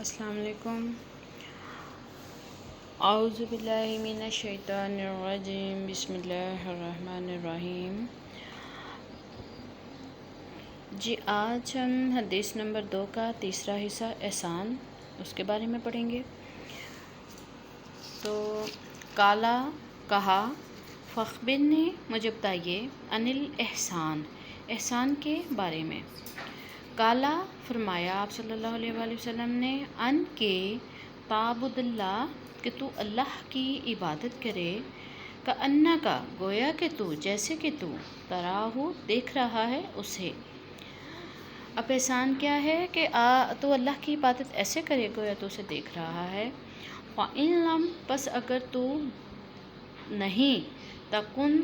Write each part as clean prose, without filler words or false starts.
السلام علیکم۔ اعوذ باللہ من الشیطان الرجیم، بسم اللہ الرحمن الرحیم۔ جی آج ہم حدیث نمبر 2 کا تیسرا حصہ احسان اس کے بارے میں پڑھیں گے۔ تو کالا کہا، فخبرنی مجھے بتائیے، عن الاحسان احسان کے بارے میں۔ کالا فرمایا آپ صلی اللہ علیہ وآلہ وسلم نے، ان کے تعبد اللہ کہ تو اللہ کی عبادت کرے، کأنکا گویا کہ تو جیسے کہ تو تراہ دیکھ رہا ہے اسے۔ اب احسان کیا ہے کہ تو اللہ کی عبادت ایسے کرے گویا تو اسے دیکھ رہا ہے۔ فَإِن لَمْ پس اگر تو نہیں تکن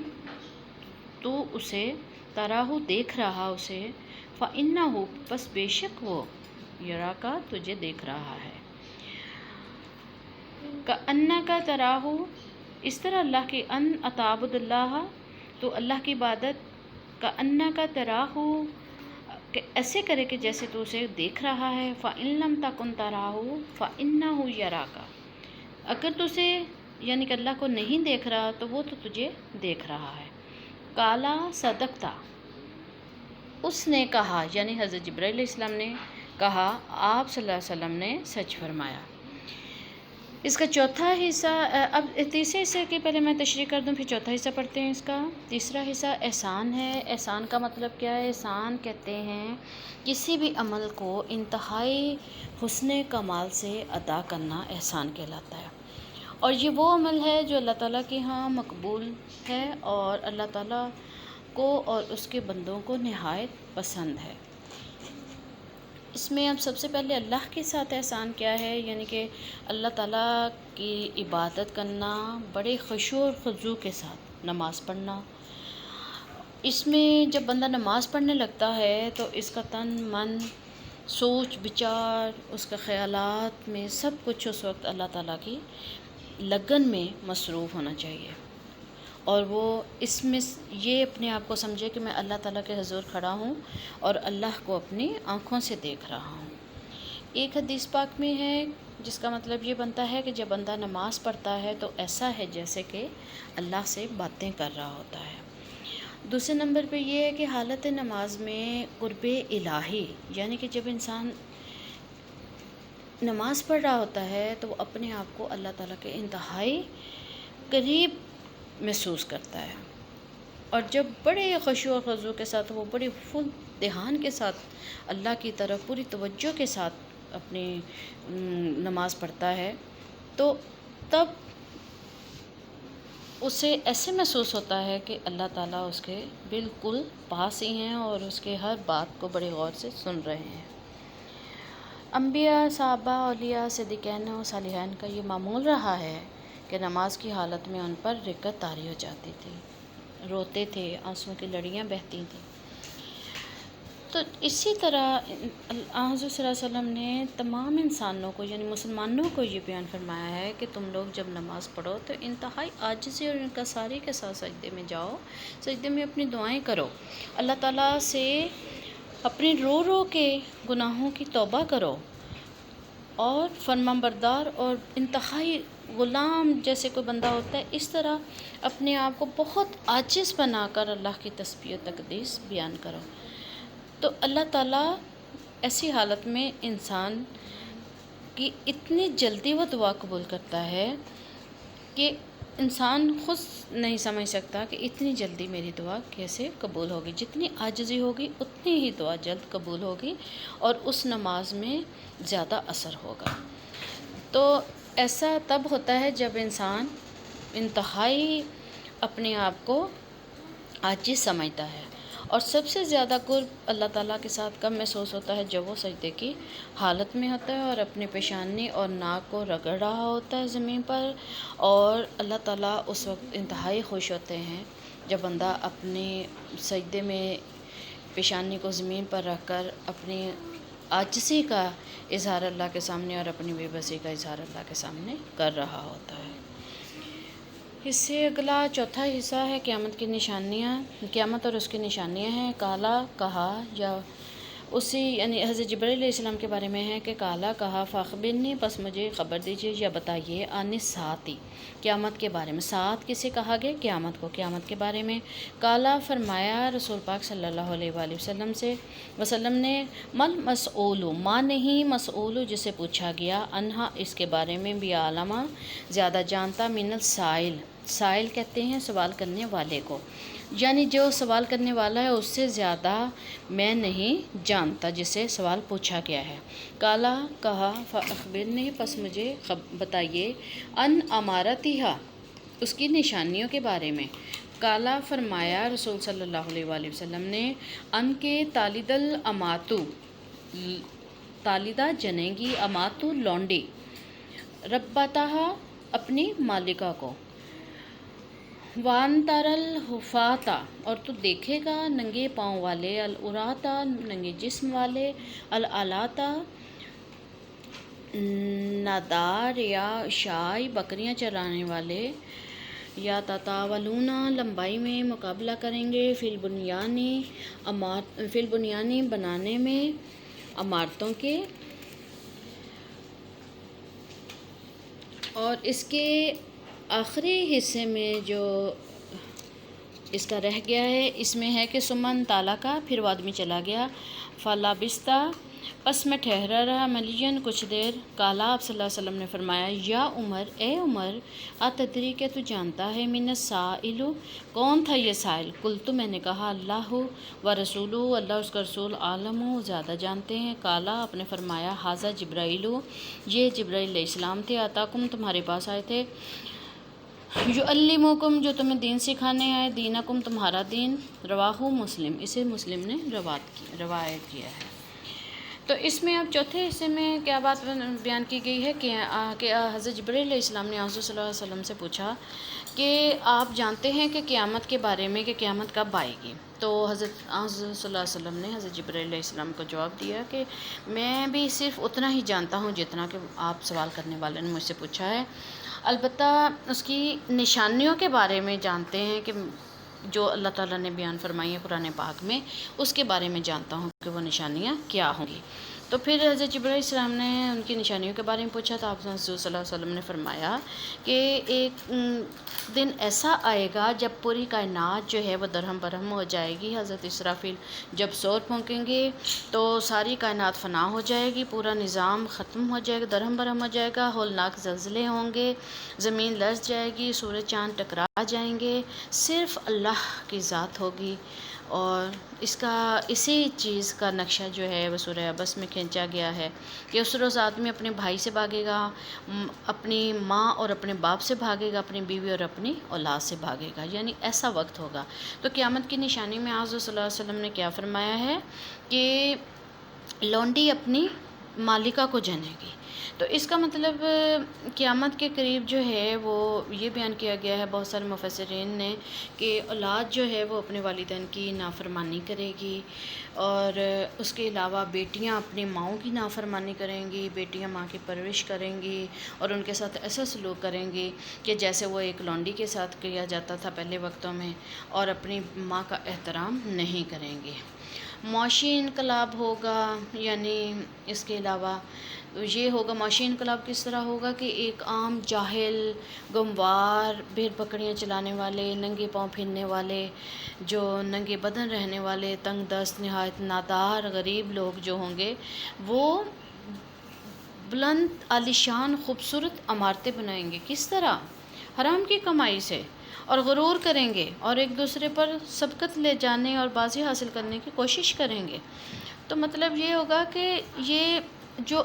تو اسے تراہ دیکھ رہا اسے، فَإِنَّهُ پس بے شک وہ یراکا تجھے دیکھ رہا ہے۔ کأنکا تراہ اس طرح اللہ کی ان تعبد اللہ تو اللہ کی عبادت کأنکا تراہ کہ ایسے کرے کہ جیسے تو اسے دیکھ رہا ہے۔ فَإِن لَمْ تَكُنْ تَرَاهُ فَإِنَّهُ يَرَاكَ اگر تو اسے یعنی کہ اللہ کو نہیں دیکھ رہا تو وہ تو تجھے دیکھ رہا ہے۔ کالا صدقتا اس نے کہا یعنی حضرت جبرائیل علیہ السلام نے کہا آپ صلی اللہ علیہ وسلم نے سچ فرمایا۔ اس کا چوتھا حصہ اب تیسرے حصے کے پہلے میں تشریح کر دوں پھر چوتھا حصہ پڑھتے ہیں۔ اس کا تیسرا حصہ احسان ہے۔ احسان کا مطلب کیا ہے؟ احسان کہتے ہیں کسی بھی عمل کو انتہائی حسن کمال سے ادا کرنا احسان کہلاتا ہے، اور یہ وہ عمل ہے جو اللہ تعالیٰ کے ہاں مقبول ہے اور اللہ تعالیٰ کو اور اس کے بندوں کو نہایت پسند ہے۔ اس میں اب سب سے پہلے اللہ کے ساتھ احسان کیا ہے، یعنی کہ اللہ تعالیٰ کی عبادت کرنا بڑے خشوع اور خضوع کے ساتھ، نماز پڑھنا۔ اس میں جب بندہ نماز پڑھنے لگتا ہے تو اس کا تن من سوچ بچار اس کے خیالات میں سب کچھ اس وقت اللہ تعالیٰ کی لگن میں مصروف ہونا چاہیے، اور وہ اس میں یہ اپنے آپ کو سمجھے کہ میں اللہ تعالیٰ کے حضور کھڑا ہوں اور اللہ کو اپنی آنکھوں سے دیکھ رہا ہوں۔ ایک حدیث پاک میں ہے جس کا مطلب یہ بنتا ہے کہ جب بندہ نماز پڑھتا ہے تو ایسا ہے جیسے کہ اللہ سے باتیں کر رہا ہوتا ہے۔ دوسرے نمبر پہ یہ ہے کہ حالت نماز میں قرب الہی، یعنی کہ جب انسان نماز پڑھ رہا ہوتا ہے تو وہ اپنے آپ کو اللہ تعالیٰ کے انتہائی قریب محسوس کرتا ہے، اور جب بڑے خشوع و خضوع کے ساتھ وہ بڑے فل دھیان کے ساتھ اللہ کی طرف پوری توجہ کے ساتھ اپنی نماز پڑھتا ہے تو تب اسے ایسے محسوس ہوتا ہے کہ اللہ تعالیٰ اس کے بالکل پاس ہی ہیں اور اس کے ہر بات کو بڑے غور سے سن رہے ہیں۔ انبیاء، صحابہ، اولیاء، صدیقین و صالحین کا یہ معمول رہا ہے کہ نماز کی حالت میں ان پر رقت طاری ہو جاتی تھی، روتے تھے، آنسوں کی لڑیاں بہتی تھیں۔ تو اسی طرح حضور صلی اللہ علیہ وسلم نے تمام انسانوں کو یعنی مسلمانوں کو یہ بیان فرمایا ہے کہ تم لوگ جب نماز پڑھو تو انتہائی عاجزی اور انکساری کے ساتھ سجدے میں جاؤ، سجدے میں اپنی دعائیں کرو، اللہ تعالیٰ سے اپنی رو رو کے گناہوں کی توبہ کرو، اور فرمانبردار اور انتہائی غلام جیسے کوئی بندہ ہوتا ہے اس طرح اپنے آپ کو بہت عاجز بنا کر اللہ کی تسبیح و تقدیس بیان کرو۔ تو اللہ تعالیٰ ایسی حالت میں انسان کی اتنی جلدی وہ دعا قبول کرتا ہے کہ انسان خود نہیں سمجھ سکتا کہ اتنی جلدی میری دعا کیسے قبول ہوگی۔ جتنی عاجزی ہوگی اتنی ہی دعا جلد قبول ہوگی اور اس نماز میں زیادہ اثر ہوگا۔ تو ایسا تب ہوتا ہے جب انسان انتہائی اپنے آپ کو عاجز سمجھتا ہے، اور سب سے زیادہ قرب اللہ تعالیٰ کے ساتھ کب محسوس ہوتا ہے؟ جب وہ سجدے کی حالت میں ہوتا ہے اور اپنے پیشانی اور ناک کو رگڑ رہا ہوتا ہے زمین پر، اور اللہ تعالیٰ اس وقت انتہائی خوش ہوتے ہیں جب بندہ اپنے سجدے میں پیشانی کو زمین پر رکھ کر اپنی عاجزی کا اظہار اللہ کے سامنے اور اپنی بے بسی کا اظہار اللہ کے سامنے کر رہا ہوتا ہے۔ اس سے اگلا چوتھا حصہ ہے قیامت کی نشانیاں، قیامت اور اس کی نشانیاں ہیں۔ کالا کہا یا اسی یعنی حضرت جبرائیل علیہ السلام کے بارے میں ہے کہ کالا کہا فاخبرنی، پس مجھے خبر دیجیے یا بتائیے، عن الساعۃ، قیامت کے بارے میں۔ ساعت کسے کہا گیا؟ قیامت کو، قیامت کے بارے میں۔ کالا فرمایا رسول پاک صلی اللہ علیہ وآلہ وسلم نے، مل مسئول، ماں نہیں مسئول جسے پوچھا گیا، انہا اس کے بارے میں، بھی عالمہ زیادہ جانتا، من السائل، سائل کہتے ہیں سوال کرنے والے کو، یعنی جو سوال کرنے والا ہے اس سے زیادہ میں نہیں جانتا جسے سوال پوچھا گیا ہے۔ کالا کہا فاخبرنی، پس مجھے بتائیے، ان امارتھا، اس کی نشانیوں کے بارے میں۔ کالا فرمایا رسول صلی اللہ علیہ وآلہ وسلم نے، ان کے تالد الاماتو، تالدہ جنے گی، اماتو لونڈی، ربتہا اپنی مالکہ کو، وان تر الحفاتا، اور تو دیکھے گا ننگے پاؤں والے، العراتا ننگے جسم والے، العلاتا نادار یا شائی بکریاں چرانے والے، یا تطاولون لمبائی میں مقابلہ کریں گے، فی البنیانی بنانے میں، عمارتوں کے، اور اس کے آخری حصے میں جو اس کا رہ گیا ہے، اس میں ہے کہ سمن تالا کا، پھر وہ آدمی چلا گیا، فلابثت، پس میں ٹھہرا رہا، ملین کچھ دیر۔ کالا، آپ صلی اللہ علیہ وسلم نے فرمایا، یا عمر، اے عمر، اتدری کہ تو جانتا ہے، من السائل، کون تھا یہ سائل؟ قلت، میں نے کہا، اللہ و رسولہ، اللہ اس کا رسول، عالم، زیادہ جانتے ہیں۔ کالا، آپ نے فرمایا، ھذا جبرائیل، یہ جبرائیل علیہ السلام تھے، آتاکم، تمہارے پاس آئے تھے، یعلمکم، جو تمہیں دین سکھانے آئے، دینکم، تمہارا دین۔ رواہ مسلم، اسے مسلم نے روایت کیا ہے۔ تو اس میں اب چوتھے حصے میں کیا بات بیان کی گئی ہے کہ حضرت جبرائیل علیہ السلام نے حضور صلی اللہ علیہ وسلم سے پوچھا کہ آپ جانتے ہیں کہ قیامت کے بارے میں، کہ قیامت کب آئے گی؟ تو حضرت صلی اللہ علیہ وسلم نے حضرت جبرائیل علیہ السلام کو جواب دیا کہ میں بھی صرف اتنا ہی جانتا ہوں جتنا کہ آپ سوال کرنے والے نے مجھ سے پوچھا ہے، البتہ اس کی نشانیوں کے بارے میں جانتے ہیں کہ جو اللہ تعالیٰ نے بیان فرمائی ہے قرآن پاک میں، اس کے بارے میں جانتا ہوں کہ وہ نشانیاں کیا ہوں گی۔ تو پھر حضرت جبرائیل علیہ السلام نے ان کی نشانیوں کے بارے میں پوچھا، تو آپ صلی اللہ علیہ وسلم نے فرمایا کہ ایک دن ایسا آئے گا جب پوری کائنات جو ہے وہ درہم برہم ہو جائے گی۔ حضرت اسرافیل جب سور پھونکیں گے تو ساری کائنات فنا ہو جائے گی، پورا نظام ختم ہو جائے گا، درہم برہم ہو جائے گا، ہولناک زلزلے ہوں گے، زمین لرز جائے گی، سورج چاند ٹکرا جائیں گے، صرف اللہ کی ذات ہوگی۔ اور اس کا اسی چیز کا نقشہ جو ہے وہ سورہ عبس میں کھینچا گیا ہے کہ اس روز آدمی اپنے بھائی سے بھاگے گا، اپنی ماں اور اپنے باپ سے بھاگے گا، اپنی بیوی اور اپنی اولاد سے بھاگے گا، یعنی ایسا وقت ہوگا۔ تو قیامت کی نشانی میں حضرت صلی اللہ علیہ وسلم نے کیا فرمایا ہے کہ لونڈی اپنی مالکہ کو جنے گی۔ تو اس کا مطلب قیامت کے قریب جو ہے وہ یہ بیان کیا گیا ہے بہت سارے مفسرین نے کہ اولاد جو ہے وہ اپنے والدین کی نافرمانی کرے گی، اور اس کے علاوہ بیٹیاں اپنی ماؤں کی نافرمانی کریں گی، بیٹیاں ماں کی پرورش کریں گی اور ان کے ساتھ ایسا سلوک کریں گی کہ جیسے وہ ایک لونڈی کے ساتھ کیا جاتا تھا پہلے وقتوں میں، اور اپنی ماں کا احترام نہیں کریں گی۔ معاشی انقلاب ہوگا، یعنی اس کے علاوہ یہ ہوگا، معاشی انقلاب کس طرح ہوگا کہ ایک عام جاہل، گموار، بھیڑ بکریاں چلانے والے، ننگے پاؤں پھرنے والے، جو ننگے بدن رہنے والے، تنگ دست، نہایت نادار، غریب لوگ جو ہوں گے، وہ بلند عالیشان خوبصورت عمارتیں بنائیں گے۔ کس طرح؟ حرام کی کمائی سے، اور غرور کریں گے اور ایک دوسرے پر سبقت لے جانے اور بازی حاصل کرنے کی کوشش کریں گے۔ تو مطلب یہ ہوگا کہ یہ جو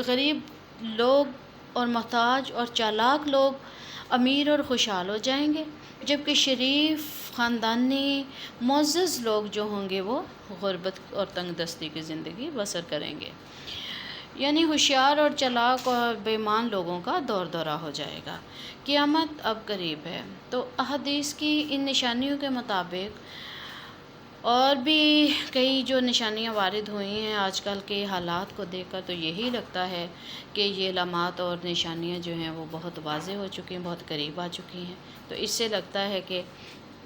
غریب لوگ اور محتاج اور چالاک لوگ امیر اور خوشحال ہو جائیں گے، جبکہ شریف، خاندانی، معزز لوگ جو ہوں گے وہ غربت اور تنگ دستی کی زندگی بسر کریں گے۔ یعنی ہوشیار اور چالاک اور بے ایمان لوگوں کا دور دورہ ہو جائے گا۔ قیامت اب قریب ہے۔ تو احادیث کی ان نشانیوں کے مطابق اور بھی کئی جو نشانیاں وارد ہوئی ہیں، آج کل کے حالات کو دیکھ کر تو یہی لگتا ہے کہ یہ علامات اور نشانیاں جو ہیں وہ بہت واضح ہو چکی ہیں، بہت قریب آ چکی ہیں۔ تو اس سے لگتا ہے کہ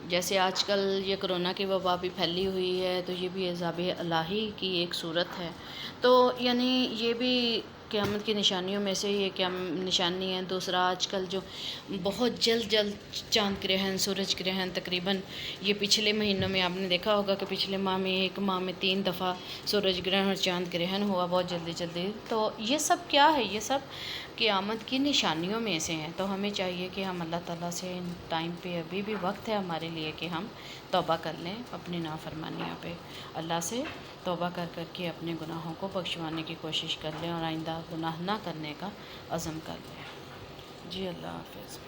جیسے آج کل یہ کرونا کی وبا بھی پھیلی ہوئی ہے، تو یہ بھی عذاب الہی کی ایک صورت ہے، تو یعنی یہ بھی قیامت کی نشانیوں میں سے یہ کیا نشانی ہے۔ دوسرا، آج کل جو بہت جلد چاند گرہن، سورج گرہن، تقریباً یہ پچھلے مہینوں میں آپ نے دیکھا ہوگا کہ پچھلے ماہ میں ایک ماہ میں 3 دفعہ سورج گرہن اور چاند گرہن ہوا، بہت جلدی۔ تو یہ سب کیا ہے؟ یہ سب قیامت کی نشانیوں میں سے ہیں، تو ہمیں چاہیے کہ ہم اللہ تعالیٰ سے ان ٹائم پہ ابھی بھی وقت ہے ہمارے لیے کہ ہم توبہ کر لیں اپنی نافرمانیوں پہ، اللہ سے توبہ کر کے اپنے گناہوں کو بخشوانے کی کوشش کر لیں اور آئندہ گناہ نہ کرنے کا عزم کر لیں۔ جی اللہ حافظ۔